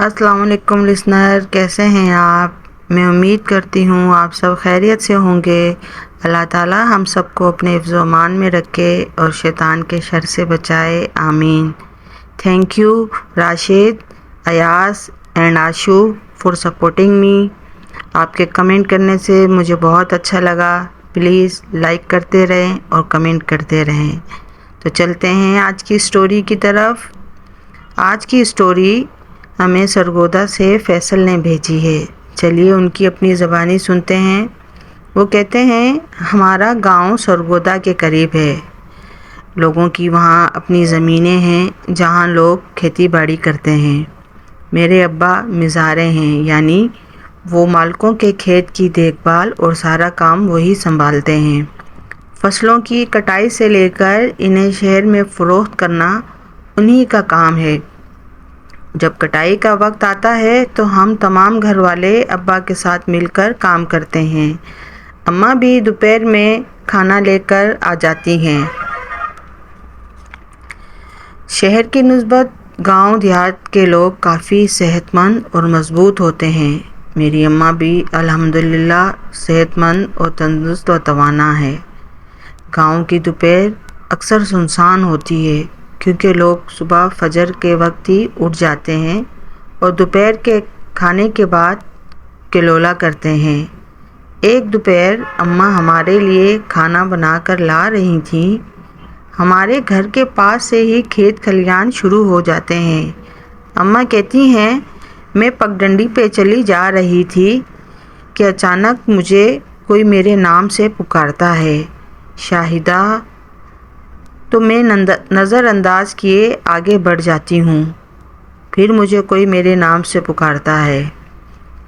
अस्सलाम वालेकुम लिसनर, कैसे हैं आप। मैं उम्मीद करती हूँ आप सब खैरियत से होंगे। अल्लाह ताला हम सबको अपने हिफ्ज़ व अमान में रखे और शैतान के शर से बचाए, आमीन। Thank you Rashid, Ayaz and Ashu for supporting me. आपके कमेंट करने से मुझे बहुत अच्छा लगा। प्लीज़ लाइक करते रहें और कमेंट करते रहें। तो चलते हैं आज की स्टोरी की तरफ। आज की स्टोरी हमें सरगोदा से फैसल ने भेजी है। चलिए उनकी अपनी ज़बानी सुनते हैं। वो कहते हैं, हमारा गांव सरगोदा के करीब है। लोगों की वहाँ अपनी ज़मीनें हैं जहाँ लोग खेती बाड़ी करते हैं। मेरे अब्बा मिज़ारे हैं, यानी वो मालकों के खेत की देखभाल और सारा काम वही संभालते हैं। फसलों की कटाई से लेकर इन्हें शहर में फ़रोख्त करना उन्हीं का काम है। जब कटाई का वक्त आता है तो हम तमाम घर वाले अब्बा के साथ मिलकर काम करते हैं। अम्मा भी दोपहर में खाना लेकर आ जाती हैं। शहर की निस्बत गांव देहात के लोग काफ़ी सेहतमंद और मज़बूत होते हैं। मेरी अम्मा भी अल्हम्दुलिल्लाह सेहतमंद और तंदुरुस्त व तवाना है। गांव की दोपहर अक्सर सुनसान होती है, क्योंकि लोग सुबह फजर के वक्त ही उठ जाते हैं और दोपहर के खाने के बाद किलोला करते हैं। एक दोपहर अम्मा हमारे लिए खाना बनाकर ला रही थीं। हमारे घर के पास से ही खेत खलियान शुरू हो जाते हैं। अम्मा कहती हैं, मैं पगडंडी पे चली जा रही थी कि अचानक मुझे कोई मेरे नाम से पुकारता है, शाहिदा। तो मैं नज़रअंदाज किए आगे बढ़ जाती हूँ। फिर मुझे कोई मेरे नाम से पुकारता है।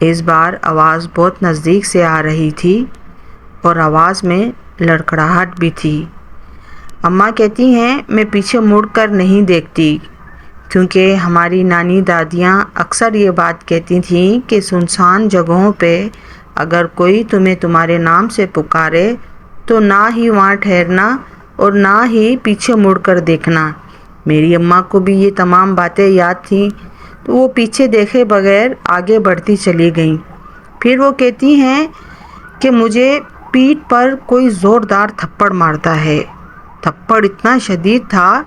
इस बार आवाज़ बहुत नज़दीक से आ रही थी और आवाज़ में लड़खड़ाहट भी थी। अम्मा कहती हैं, मैं पीछे मुड़कर नहीं देखती, क्योंकि हमारी नानी दादियाँ अक्सर ये बात कहती थीं कि सुनसान जगहों पे अगर कोई तुम्हें तुम्हारे नाम से पुकारे तो ना ही वहाँ ठहरना और ना ही पीछे मुड़कर देखना। मेरी अम्मा को भी ये तमाम बातें याद थीं, तो वो पीछे देखे बगैर आगे बढ़ती चली गईं। फिर वो कहती हैं कि मुझे पीठ पर कोई ज़ोरदार थप्पड़ मारता है। थप्पड़ इतना शदीद था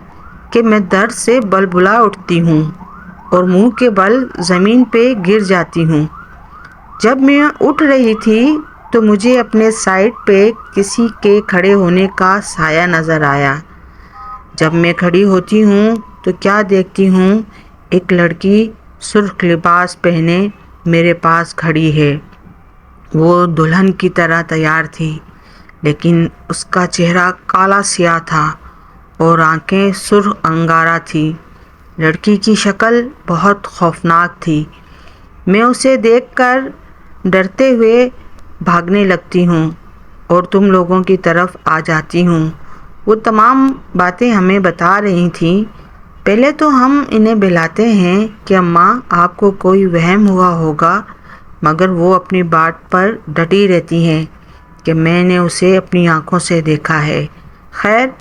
कि मैं दर्द से बलबुला उठती हूँ और मुंह के बल ज़मीन पे गिर जाती हूँ। जब मैं उठ रही थी तो मुझे अपने साइड पे किसी के खड़े होने का साया नज़र आया। जब मैं खड़ी होती हूँ तो क्या देखती हूँ, एक लड़की सुर्ख लिबास पहने मेरे पास खड़ी है। वो दुल्हन की तरह तैयार थी, लेकिन उसका चेहरा काला सियाह था और आंखें सुर्ख अंगारा थी। लड़की की शक्ल बहुत खौफनाक थी। मैं उसे देखकर डरते हुए भागने लगती हूँ और तुम लोगों की तरफ आ जाती हूँ। वो तमाम बातें हमें बता रही थीं। पहले तो हम इन्हें बुलाते हैं कि अम्मा आपको कोई वहम हुआ होगा, मगर वो अपनी बात पर डटी रहती हैं कि मैंने उसे अपनी आंखों से देखा है। खैर,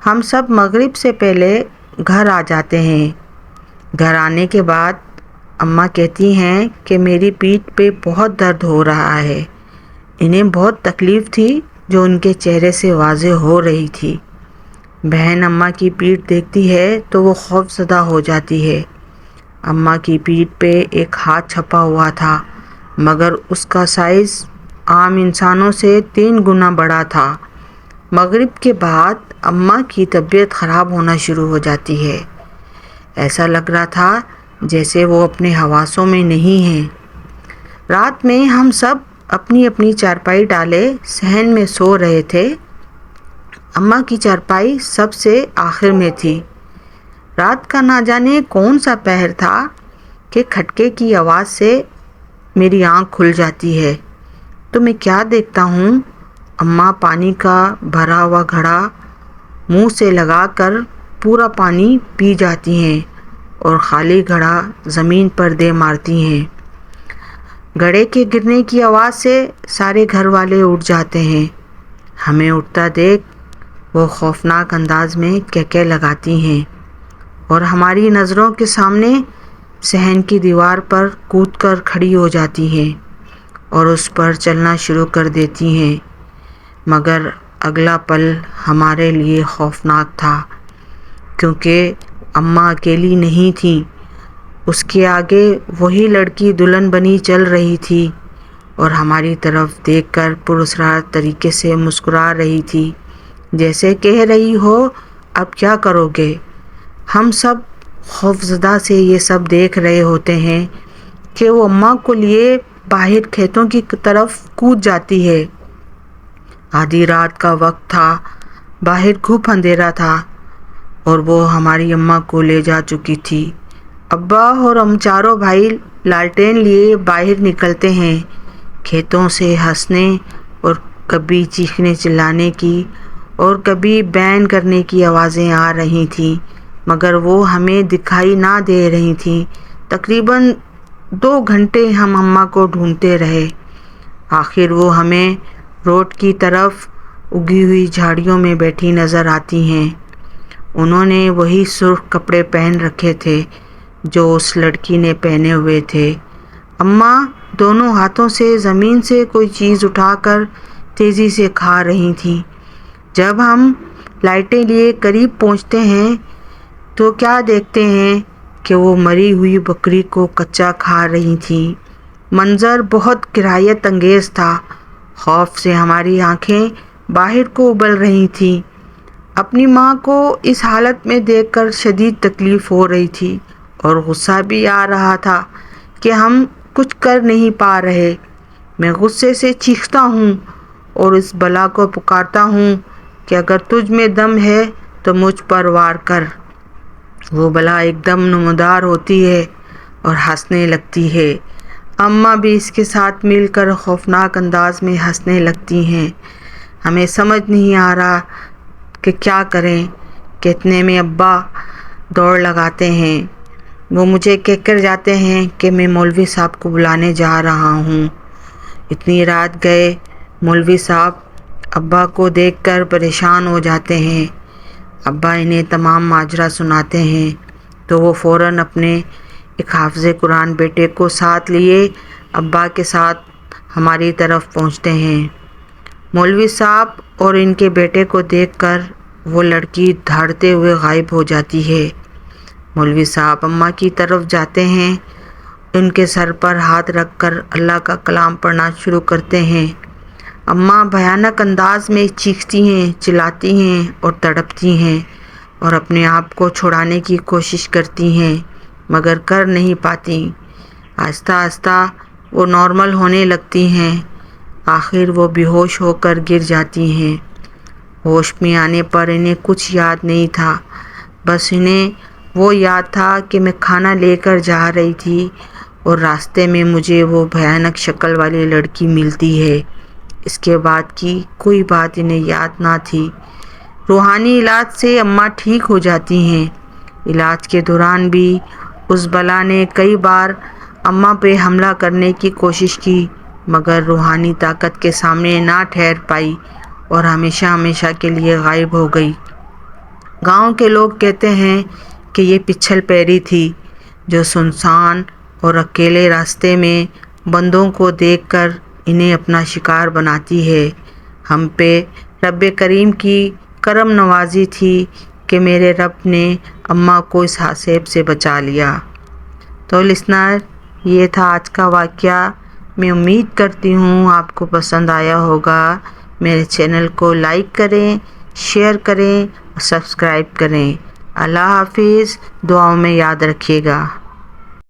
हम सब मगरिब से पहले घर आ जाते हैं। घर आने के बाद अम्मा कहती हैं कि मेरी पीठ पे बहुत दर्द हो रहा है। इन्हें बहुत तकलीफ़ थी जो उनके चेहरे से वाज़ेह हो रही थी। बहन अम्मा की पीठ देखती है तो वो खौफज़दा हो जाती है। अम्मा की पीठ पे एक हाथ छपा हुआ था, मगर उसका साइज़ आम इंसानों से 3 गुना बड़ा था। मगरिब के बाद अम्मा की तबीयत ख़राब होना शुरू हो जाती है। ऐसा लग रहा था जैसे वो अपने हवासों में नहीं हैं। रात में हम सब अपनी अपनी चारपाई डाले सहन में सो रहे थे। अम्मा की चारपाई सबसे आखिर में थी। रात का ना जाने कौन सा पहर था कि खटके की आवाज़ से मेरी आँख खुल जाती है। तो मैं क्या देखता हूँ, अम्मा पानी का भरा हुआ घड़ा मुंह से लगाकर पूरा पानी पी जाती हैं और खाली घड़ा ज़मीन पर दे मारती हैं। घड़े के गिरने की आवाज़ से सारे घर वाले उठ जाते हैं। हमें उठता देख वो खौफनाक अंदाज में कहकह लगाती हैं और हमारी नज़रों के सामने صحن کی دیوار پر کود کر کھڑی ہو جاتی ہیں اور اس پر چلنا شروع کر دیتی ہیں، مگر اگلا پل ہمارے لیے خوفناک تھا، کیونکہ اماں اکیلی نہیں تھیں۔ اس کے آگے وہی لڑکی دلہن بنی چل رہی تھی اور ہماری طرف دیکھ کر پراسرار طریقے سے مسکرا رہی تھی، جیسے کہہ رہی ہو اب کیا کرو گے۔ ہم سب خوفزدہ سے یہ سب دیکھ رہے ہوتے ہیں کہ وہ اماں کو لیے باہر کھیتوں کی طرف کود جاتی ہے۔ آدھی رات کا وقت تھا، باہر خوب اندھیرا تھا اور وہ ہماری اماں کو لے جا چکی تھی۔ ابا اور ہم چاروں بھائی لالٹین لیے باہر نکلتے ہیں۔ کھیتوں سے ہنسنے اور کبھی چیخنے چلانے کی اور کبھی بین کرنے کی آوازیں آ رہی تھیں، مگر وہ ہمیں دکھائی نہ دے رہی تھیں۔ تقریباً 2 گھنٹے ہم اماں کو ڈھونڈتے رہے۔ آخر وہ ہمیں روڈ کی طرف اگی ہوئی جھاڑیوں میں بیٹھی نظر آتی ہیں۔ انہوں نے وہی سرخ کپڑے پہن رکھے تھے جو اس لڑکی نے پہنے ہوئے تھے۔ اماں دونوں ہاتھوں سے زمین سے کوئی چیز اٹھا کر تیزی سے کھا رہی تھیں۔ جب ہم لائٹیں لیے قریب پہنچتے ہیں تو کیا دیکھتے ہیں کہ وہ مری ہوئی بکری کو کچا کھا رہی تھیں۔ منظر بہت کرایت انگیز تھا۔ خوف سے ہماری آنکھیں باہر کو ابل رہی تھیں۔ اپنی ماں کو اس حالت میں دیکھ کر شدید تکلیف ہو رہی تھی اور غصہ بھی آ رہا تھا کہ ہم کچھ کر نہیں پا رہے۔ میں غصے سے چیختا ہوں اور اس بلا کو پکارتا ہوں کہ اگر تجھ میں دم ہے تو مجھ پر وار کر۔ وہ بلا ایک دم نمودار ہوتی ہے اور ہنسنے لگتی ہے۔ اماں بھی اس کے ساتھ مل کر خوفناک انداز میں ہنسنے لگتی ہیں۔ ہمیں سمجھ نہیں آ رہا کہ کیا کریں کہ اتنے میں ابا دوڑ لگاتے ہیں۔ وہ مجھے کہہ کر جاتے ہیں کہ میں مولوی صاحب کو بلانے جا رہا ہوں۔ اتنی رات گئے۔ مولوی صاحب ابا کو دیکھ کر پریشان ہو جاتے ہیں۔ ابا انہیں تمام ماجرا سناتے ہیں تو وہ فوراً اپنے ایک حافظ قرآن بیٹے کو ساتھ لیے ابا کے ساتھ ہماری طرف پہنچتے ہیں۔ مولوی صاحب اور ان کے بیٹے کو دیکھ کر وہ لڑکی دھاڑتے ہوئے غائب ہو جاتی ہے۔ مولوی صاحب اماں کی طرف جاتے ہیں، ان کے سر پر ہاتھ رکھ کر اللہ کا کلام پڑھنا شروع کرتے ہیں۔ اماں بھیانک انداز میں چیختی ہیں، چلاتی ہیں اور تڑپتی ہیں اور اپنے آپ کو چھڑانے کی کوشش کرتی ہیں، مگر کر نہیں پاتی۔ آہستہ آہستہ وہ نارمل ہونے لگتی ہیں۔ آخر وہ بے ہوش ہو کر گر جاتی ہیں۔ ہوش میں آنے پر انہیں کچھ یاد نہیں تھا، بس انہیں وہ یاد تھا کہ میں کھانا لے کر جا رہی تھی اور راستے میں مجھے وہ بھیانک شکل والی لڑکی ملتی ہے۔ اس کے بعد کی کوئی بات انہیں یاد نہ تھی۔ روحانی علاج سے اماں ٹھیک ہو جاتی ہیں۔ علاج کے دوران بھی اس بلا نے کئی بار اماں پہ حملہ کرنے کی کوشش کی، مگر روحانی طاقت کے سامنے نہ ٹھہر پائی اور ہمیشہ ہمیشہ کے لیے غائب ہو گئی۔ گاؤں کے لوگ کہتے ہیں کہ یہ پچھل پیری تھی جو سنسان اور اکیلے راستے میں بندوں کو دیکھ کر انہیں اپنا شکار بناتی ہے۔ ہم پہ رب کریم کی کرم نوازی تھی کہ میرے رب نے اماں کو اس حادثے سے بچا لیا۔ تو لسنر، یہ تھا آج کا واقعہ۔ میں امید کرتی ہوں آپ کو پسند آیا ہوگا۔ میرے چینل کو لائک کریں، شیئر کریں اور سبسکرائب کریں۔ اللہ حافظ۔ دعاؤں میں یاد رکھیے گا۔